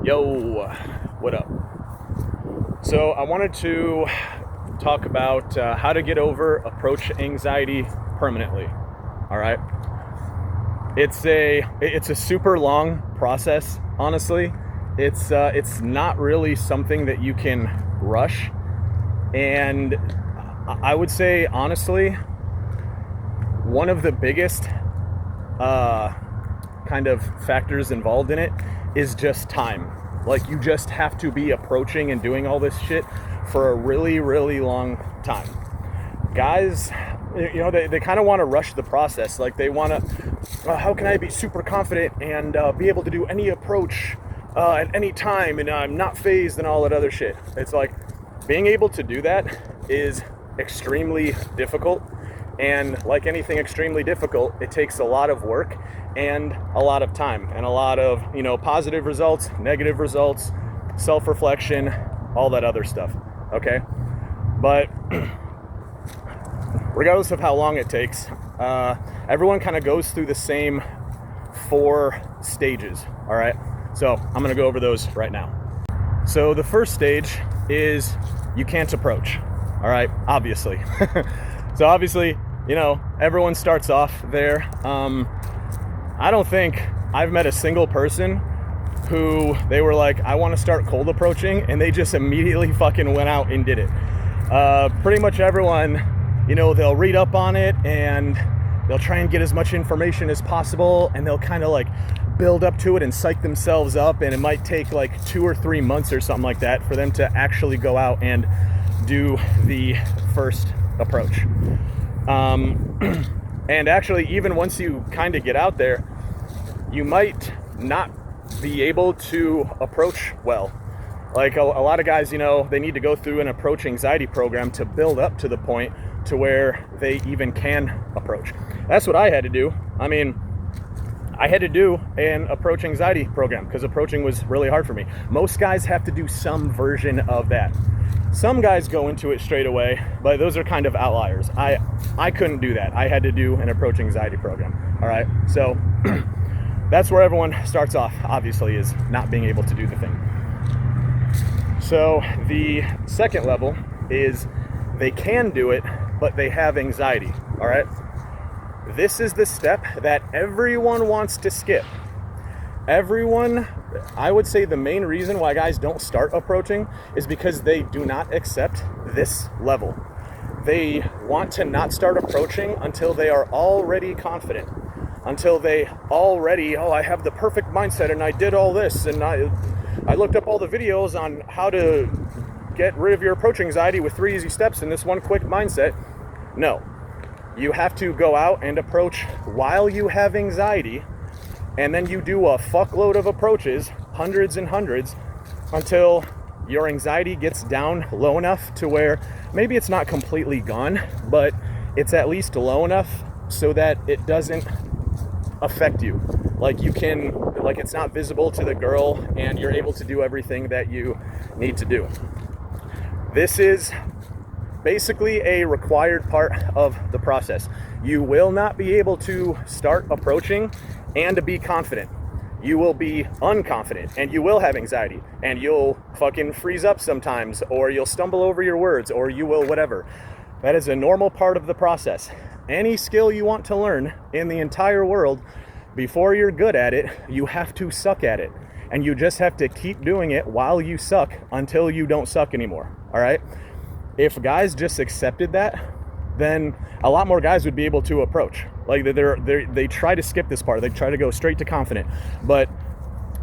Yo, what up? So I wanted to talk about how to get over approach anxiety permanently. All right. It's a super long process, honestly. It's not really something that you can rush. And I would say, honestly, one of the biggest kind of factors involved in it is just time. Like, you just have to be approaching and doing all this shit for a really, really long time. Guys, you know, they kind of want to rush the process. Like, they want to, how can I be super confident and be able to do any approach at any time and I'm not phased and all that other shit. It's like, being able to do that is extremely difficult. And like anything extremely difficult, it takes a lot of work and a lot of time and a lot of, positive results, negative results, self-reflection, all that other stuff. Okay. But regardless of how long it takes, everyone kind of goes through the same 4 stages. All right. So I'm going to go over those right now. So the first stage is you can't approach. All right. Obviously. So obviously, everyone starts off there. I don't think I've met a single person who they were like, I want to start cold approaching, and they just immediately fucking went out and did it. Pretty much everyone, they'll read up on it and they'll try and get as much information as possible, and they'll kind of like build up to it and psych themselves up, and it might take like 2 or 3 months or something like that for them to actually go out and do the first approach. And actually, even once you kind of get out there, you might not be able to approach well. Like a lot of guys, they need to go through an approach anxiety program to build up to the point to where they even can approach. That's what I had to do. I mean, I had to do an approach anxiety program because approaching was really hard for me. Most guys have to do some version of that. Some guys go into it straight away, but those are kind of outliers. I couldn't do that. I had to do an approach anxiety program. All right. So that's where everyone starts off, obviously, is not being able to do the thing. So the second level is they can do it, but they have anxiety. All right. This is the step that everyone wants to skip. I would say the main reason why guys don't start approaching is because they do not accept this level. They want to not start approaching until they are already confident, until they already, I have the perfect mindset and I did all this and I looked up all the videos on how to get rid of your approach anxiety with 3 easy steps in this one quick mindset. No, you have to go out and approach while you have anxiety. And then you do a fuckload of approaches, hundreds and hundreds, until your anxiety gets down low enough to where maybe it's not completely gone, but it's at least low enough so that it doesn't affect you. Like it's not visible to the girl and you're able to do everything that you need to do. This is basically a required part of the process. You will not be able to start approaching and to be confident. You will be unconfident and you will have anxiety and you'll fucking freeze up sometimes, or you'll stumble over your words, or you will whatever. That is a normal part of the process. Any skill you want to learn in the entire world, before you're good at it, you have to suck at it. And you just have to keep doing it while you suck until you don't suck anymore. All right? If guys just accepted that, then a lot more guys would be able to approach. Like they try to skip this part. They try to go straight to confident. But,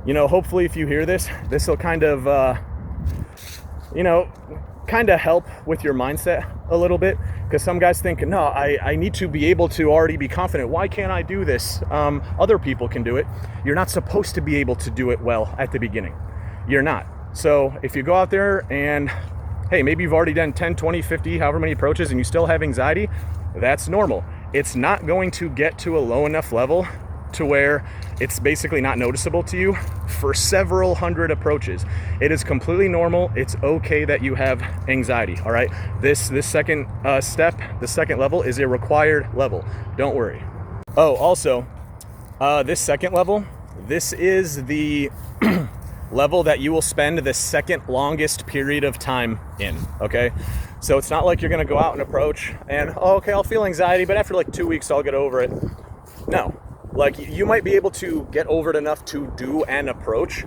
hopefully if you hear this will kind of, help with your mindset a little bit. Because some guys think, no, I need to be able to already be confident. Why can't I do this? Other people can do it. You're not supposed to be able to do it well at the beginning. You're not. So if you go out there and hey, maybe you've already done 10, 20, 50, however many approaches and you still have anxiety, that's normal. It's not going to get to a low enough level to where it's basically not noticeable to you for several hundred approaches. It is completely normal. It's okay that you have anxiety, all right? This second step, the second level, is a required level. Don't worry. Oh, also, this second level, this is the level that you will spend the second longest period of time in, okay? So it's not like you're gonna go out and approach and, oh, okay, I'll feel anxiety, but after like 2 weeks, I'll get over it. No, like you might be able to get over it enough to do an approach,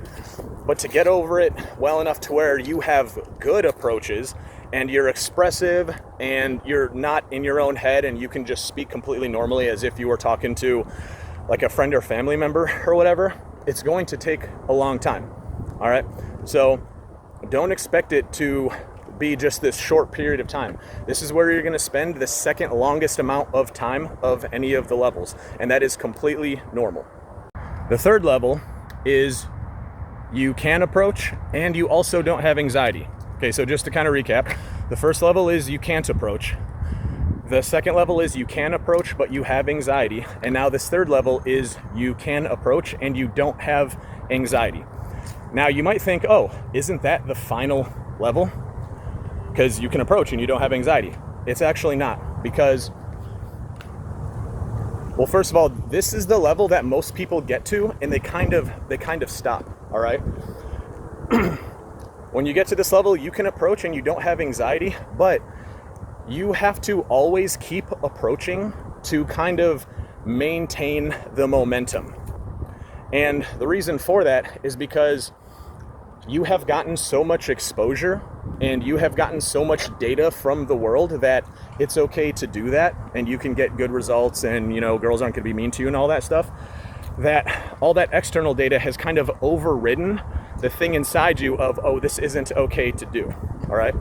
but to get over it well enough to where you have good approaches and you're expressive and you're not in your own head and you can just speak completely normally as if you were talking to like a friend or family member or whatever, it's going to take a long time. All right. So don't expect it to be just this short period of time. This is where you're going to spend the second longest amount of time of any of the levels. And that is completely normal. The third level is you can approach and you also don't have anxiety. Okay, so just to kind of recap, the first level is you can't approach. The second level is you can approach, but you have anxiety. And now this third level is you can approach and you don't have anxiety. Now you might think, oh, isn't that the final level? Because you can approach and you don't have anxiety. It's actually not, because, well, first of all, this is the level that most people get to and they kind of stop, all right? When you get to this level, you can approach and you don't have anxiety, but you have to always keep approaching to kind of maintain the momentum. And the reason for that is because you have gotten so much exposure and you have gotten so much data from the world that it's okay to do that and you can get good results and, you know, girls aren't going to be mean to you and all that stuff. That all that external data has kind of overridden the thing inside you of, oh, this isn't okay to do. All right.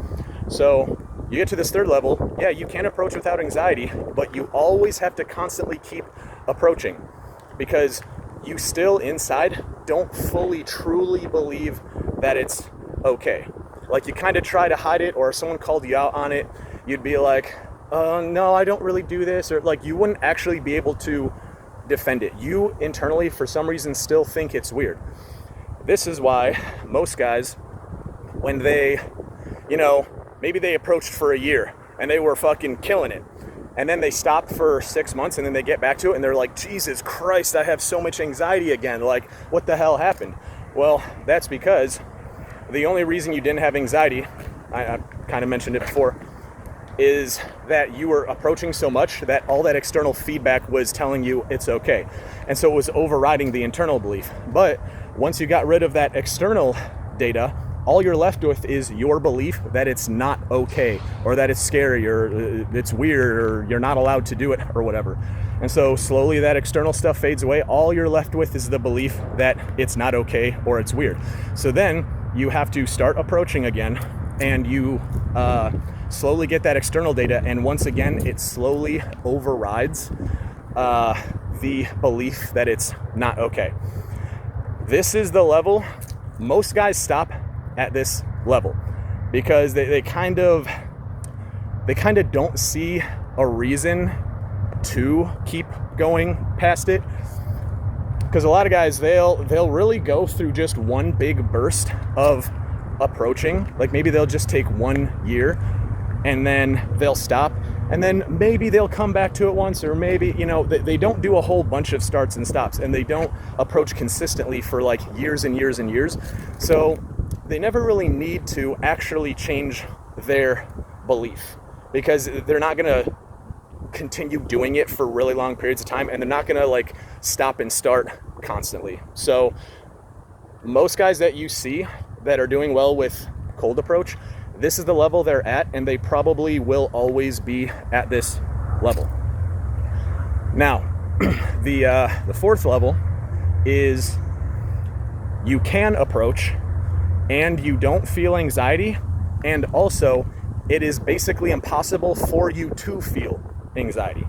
So you get to this third level. Yeah, you can approach without anxiety, but you always have to constantly keep approaching because you still inside don't fully, truly believe that it's okay. Like you kind of try to hide it, or if someone called you out on it, you'd be like, no, I don't really do this. Or like you wouldn't actually be able to defend it. You internally, for some reason, still think it's weird. This is why most guys, when they, you know, maybe they approached for a year and they were fucking killing it. And then they stopped for 6 months and then they get back to it and they're like, Jesus Christ, I have so much anxiety again. Like, what the hell happened? Well, that's because the only reason you didn't have anxiety, I kind of mentioned it before, is that you were approaching so much that all that external feedback was telling you it's okay. And so it was overriding the internal belief. But once you got rid of that external data, all you're left with is your belief that it's not okay, or that it's scary, or it's weird, or you're not allowed to do it, or whatever. And so slowly that external stuff fades away. All you're left with is the belief that it's not okay or it's weird. So then you have to start approaching again, and you slowly get that external data, and once again it slowly overrides the belief that it's not okay. This is the level most guys stop at, this level, because they kind of don't see a reason to keep going past it. Because a lot of guys, they'll really go through just one big burst of approaching. Like maybe they'll just take 1 year and then they'll stop, and then maybe they'll come back to it once, or maybe, you know, they don't do a whole bunch of starts and stops, and they don't approach consistently for like years and years and years. So they never really need to actually change their belief, because they're not going to continue doing it for really long periods of time, and they're not going to like stop and start constantly. So most guys that you see that are doing well with cold approach, this is the level they're at, and they probably will always be at this level. Now, the fourth level is you can approach and you don't feel anxiety, and also it is basically impossible for you to feel anxiety.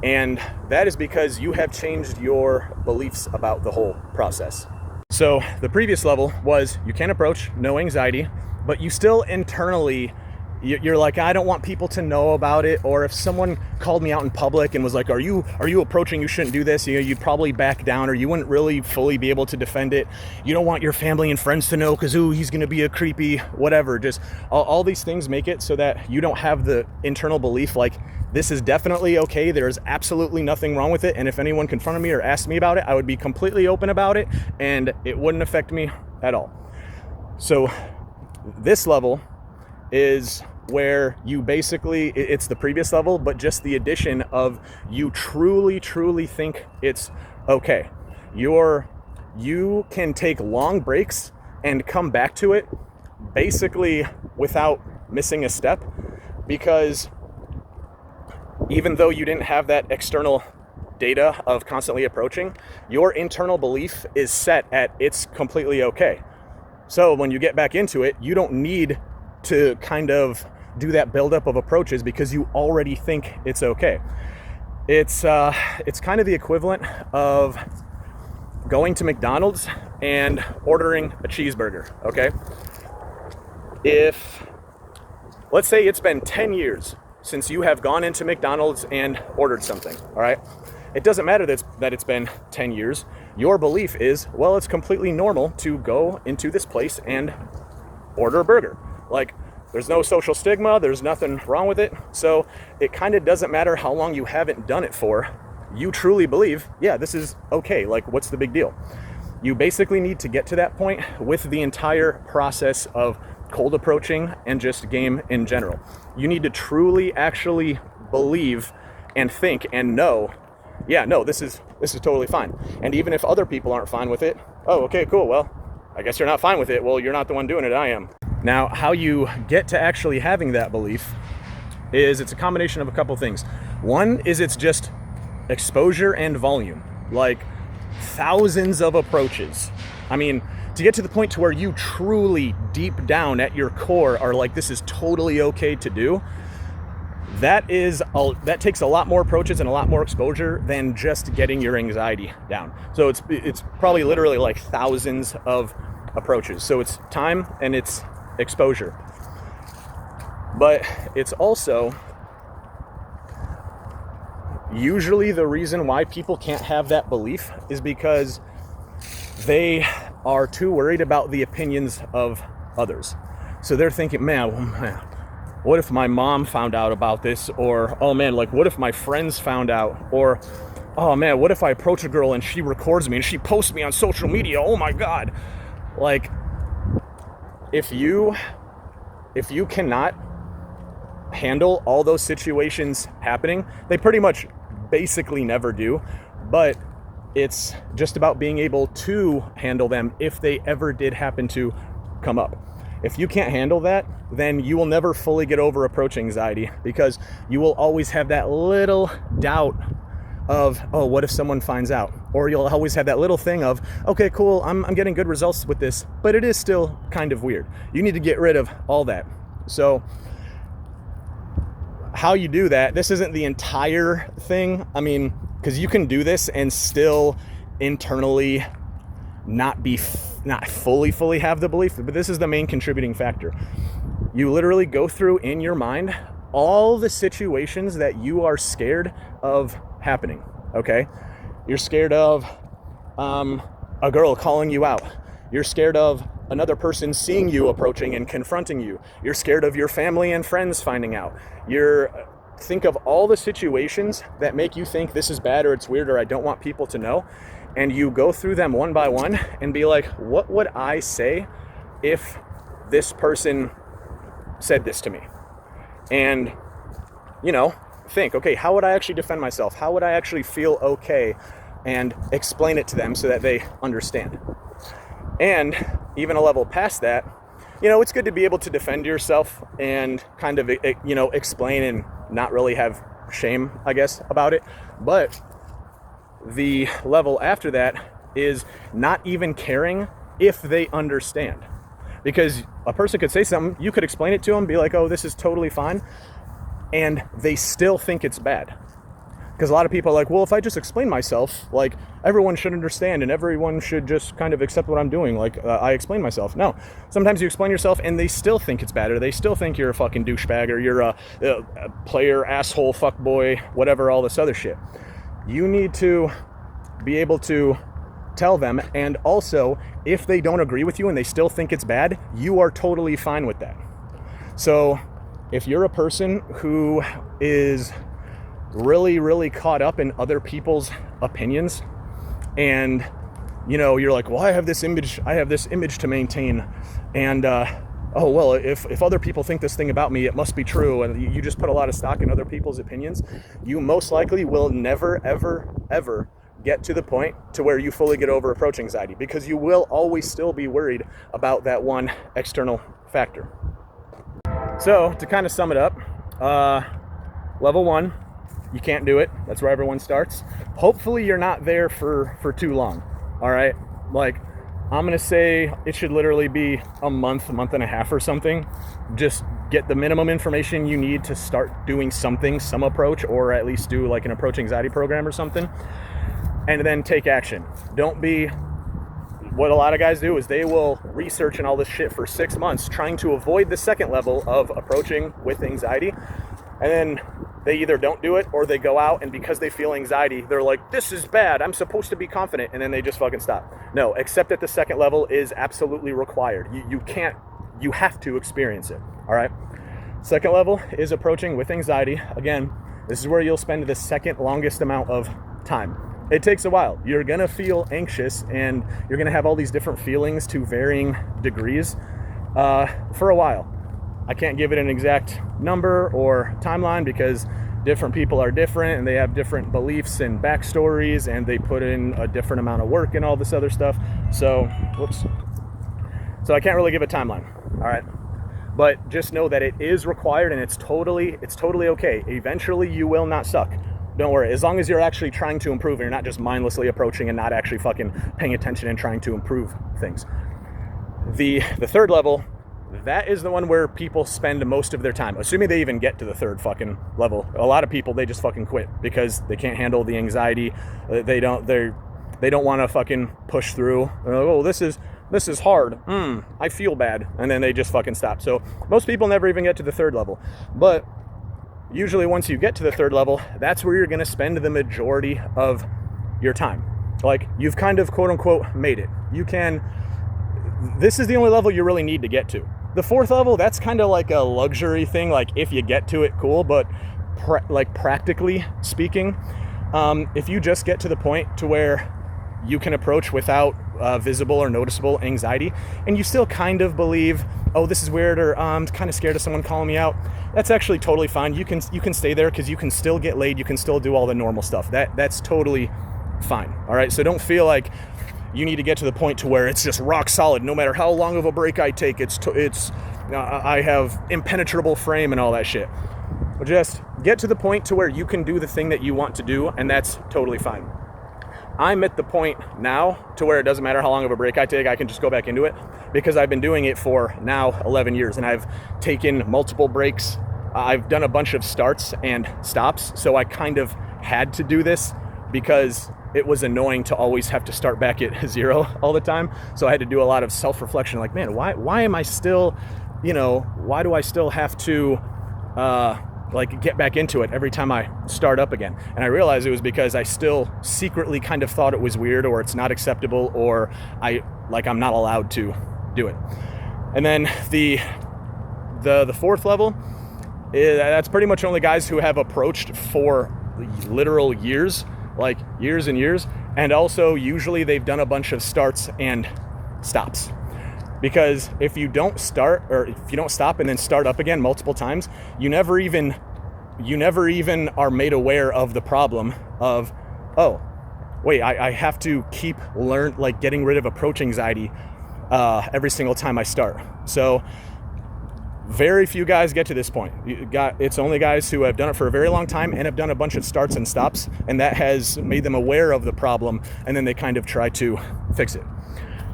And that is because you have changed your beliefs about the whole process. So the previous level was you can approach, no anxiety, but you still internally, you're like, I don't want people to know about it. Or if someone called me out in public and was like, are you approaching, you shouldn't do this, you know, you'd probably back down, or you wouldn't really fully be able to defend it. You don't want your family and friends to know because, ooh, he's going to be a creepy whatever. Just all these things make it so that you don't have the internal belief like, this is definitely okay, there's absolutely nothing wrong with it, and if anyone confronted me or asked me about it, I would be completely open about it, and it wouldn't affect me at all. So this level is where you basically, it's the previous level, but just the addition of you truly think it's okay. You can take long breaks and come back to it basically without missing a step, because even though you didn't have that external data of constantly approaching, your internal belief is set at it's completely okay. So when you get back into it, you don't need to kind of do that buildup of approaches because you already think it's okay. It's kind of the equivalent of going to McDonald's and ordering a cheeseburger, okay? If, let's say it's been 10 years since you have gone into McDonald's and ordered something, all right? It doesn't matter that it's been 10 years. Your belief is, well, it's completely normal to go into this place and order a burger. Like, there's no social stigma, there's nothing wrong with it. So it kind of doesn't matter how long you haven't done it for. You truly believe, yeah, this is okay. Like, what's the big deal? You basically need to get to that point with the entire process of cold approaching and just game in general. You need to truly actually believe and think and know, yeah, no, this is totally fine. And even if other people aren't fine with it, oh, okay, cool, well, I guess you're not fine with it. Well, you're not the one doing it, I am. Now, how you get to actually having that belief is it's a combination of a couple things. One is it's just exposure and volume, like thousands of approaches. I mean, to get to the point to where you truly deep down at your core are like, this is totally okay to do, that takes a lot more approaches and a lot more exposure than just getting your anxiety down. So it's probably literally like thousands of approaches. So it's time and it's exposure. But it's also usually the reason why people can't have that belief is because they are too worried about the opinions of others. So they're thinking, man, what if my mom found out about this? Or, oh man, like what if my friends found out? Or, oh man, what if I approach a girl and she records me and she posts me on social media? Oh my God. Like, if you cannot handle all those situations happening, they pretty much basically never do, but it's just about being able to handle them if they ever did happen to come up. If you can't handle that, then you will never fully get over approach anxiety, because you will always have that little doubt of, oh, what if someone finds out? Or you'll always have that little thing of, okay, cool, I'm getting good results with this, but it is still kind of weird. You need to get rid of all that. So how you do that, this isn't the entire thing. I mean, because you can do this and still internally not fully have the belief, but this is the main contributing factor. You literally go through in your mind all the situations that you are scared of happening, okay? You're scared of a girl calling you out. You're scared of another person seeing you approaching and confronting you. You're scared of your family and friends finding out. Think of all the situations that make you think this is bad or it's weird or I don't want people to know, and you go through them one by one and be like, what would I say if this person said this to me? And, think, okay, how would I actually defend myself? How would I actually feel okay? And explain it to them so that they understand. And even a level past that, it's good to be able to defend yourself and kind of, explain and not really have shame, I guess, about it. But the level after that is not even caring if they understand. Because a person could say something, you could explain it to them, be like, oh, this is totally fine, and they still think it's bad. Because a lot of people are like, well, if I just explain myself, like, everyone should understand and everyone should just kind of accept what I'm doing. Like, I explain myself. No, sometimes you explain yourself and they still think it's bad, or they still think you're a fucking douchebag, or you're a player, asshole, fuckboy, whatever, all this other shit. You need to be able to tell them, and also, if they don't agree with you and they still think it's bad, you are totally fine with that. So if you're a person who is really, really caught up in other people's opinions and you're like, well, I have this image to maintain, and oh, well, if other people think this thing about me, it must be true, and you just put a lot of stock in other people's opinions, you most likely will never, ever, ever get to the point to where you fully get over approach anxiety, because you will always still be worried about that one external factor. So to kind of sum it up, level 1, you can't do it. That's where everyone starts. Hopefully you're not there for too long. All right. Like, I'm going to say it should literally be a month and a half or something. Just get the minimum information you need to start doing something, some approach, or at least do like an approach anxiety program or something, and then take action. Don't be, what a lot of guys do is they will research and all this shit for 6 months trying to avoid the second level of approaching with anxiety. And then they either don't do it, or they go out, and because they feel anxiety, they're like, this is bad, I'm supposed to be confident, and then they just fucking stop. No, accept that the second level is absolutely required. You have to experience it, all right? Second level is approaching with anxiety. Again, this is where you'll spend the second longest amount of time. It takes a while. You're gonna feel anxious, and you're gonna have all these different feelings to varying degrees for a while. I can't give it an exact number or timeline because different people are different, and they have different beliefs and backstories, and they put in a different amount of work and all this other stuff. So I can't really give a timeline, all right? But just know that it is required, and it's totally okay. Eventually you will not suck. Don't worry, as long as you're actually trying to improve and you're not just mindlessly approaching and not actually fucking paying attention and trying to improve things. The third level, that is the one where people spend most of their time, assuming they even get to the third fucking level. A lot of people, they just fucking quit because they can't handle the anxiety. They don't want to fucking push through. They're like, oh, this is hard. I feel bad. And then they just fucking stop. So most people never even get to the third level. But usually once you get to the third level, that's where you're going to spend the majority of your time. Like, you've kind of quote unquote made it. This is the only level you really need to get to. The fourth level, that's kind of like a luxury thing. Like, if you get to it, cool. But practically speaking, if you just get to the point to where you can approach without visible or noticeable anxiety, and you still kind of believe, oh, this is weird, or I'm kind of scared of someone calling me out, that's actually totally fine. You can stay there because you can still get laid. You can still do all the normal stuff. That's totally fine. All right. So don't feel like you need to get to the point to where it's just rock solid. No matter how long of a break I take, I have impenetrable frame and all that shit. But just get to the point to where you can do the thing that you want to do, and that's totally fine. I'm at the point now to where it doesn't matter how long of a break I take, I can just go back into it, because I've been doing it for now 11 years, and I've taken multiple breaks. I've done a bunch of starts and stops, so I kind of had to do this because it was annoying to always have to start back at zero all the time. So I had to do a lot of self-reflection, like, man, why am I still, why do I still have to get back into it every time I start up again? And I realized it was because I still secretly kind of thought it was weird, or it's not acceptable, or I'm not allowed to do it. And then the fourth level, that's pretty much only guys who have approached for literal years, like years and years, and also usually they've done a bunch of starts and stops. Because if you don't start, or if you don't stop and then start up again multiple times, you never even are made aware of the problem of, oh, wait, I have to keep getting rid of approach anxiety every single time I start. So very few guys get to this point. It's only guys who have done it for a very long time and have done a bunch of starts and stops, and that has made them aware of the problem, and then they kind of try to fix it.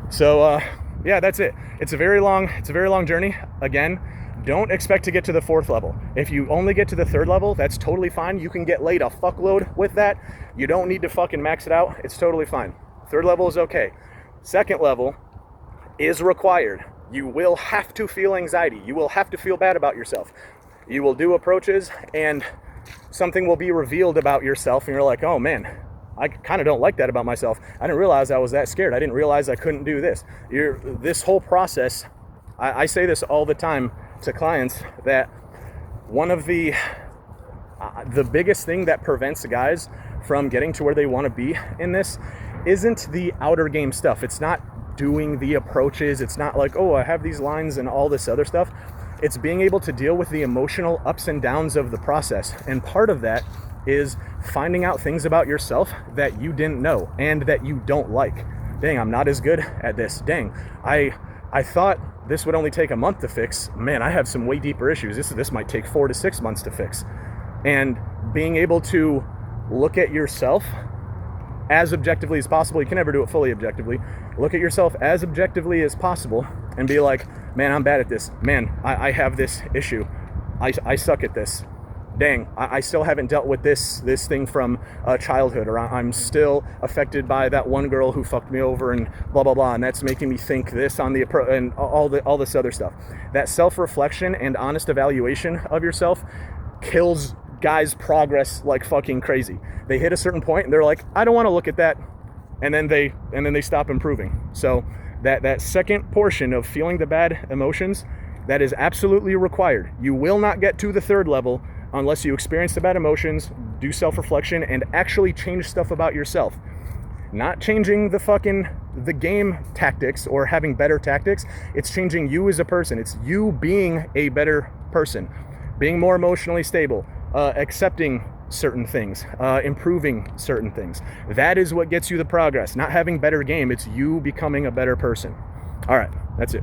So yeah, that's it. It's a very long journey. Again, don't expect to get to the fourth level. If you only get to the third level, that's totally fine. You can get laid a fuckload with that. You don't need to fucking max it out. It's totally fine. Third level is okay. Second level is required. You will have to feel anxiety. You will have to feel bad about yourself. You will do approaches, and something will be revealed about yourself, and you're like, oh man, I kind of don't like that about myself. I didn't realize I was that scared. I didn't realize I couldn't do this. This whole process, I say this all the time to clients, that one of the biggest thing that prevents guys from getting to where they want to be in this isn't the outer game stuff. It's not doing the approaches. It's not like, oh, I have these lines and all this other stuff. It's being able to deal with the emotional ups and downs of the process. And part of that is finding out things about yourself that you didn't know and that you don't like. Dang, I'm not as good at this. Dang, I thought this would only take a month to fix. Man, I have some way deeper issues. This might take 4 to 6 months to fix. And being able to look at yourself as objectively as possible. You can never do it fully objectively. Look at yourself as objectively as possible and be like, man, I'm bad at this. Man, I have this issue. I suck at this. Dang, I still haven't dealt with this thing from childhood, or I'm still affected by that one girl who fucked me over and blah, blah, blah. And that's making me think this on the approach and all this other stuff. That self-reflection and honest evaluation of yourself kills guys' progress like fucking crazy. They hit a certain point and they're like, I don't want to look at that. And then they stop improving. So that second portion of feeling the bad emotions, that is absolutely required. You will not get to the third level unless you experience the bad emotions, do self-reflection, and actually change stuff about yourself. Not changing the game tactics or having better tactics. It's changing you as a person. It's you being a better person, being more emotionally stable, accepting certain things, improving certain things. That is what gets you the progress. Not having better game, it's you becoming a better person. All right, that's it.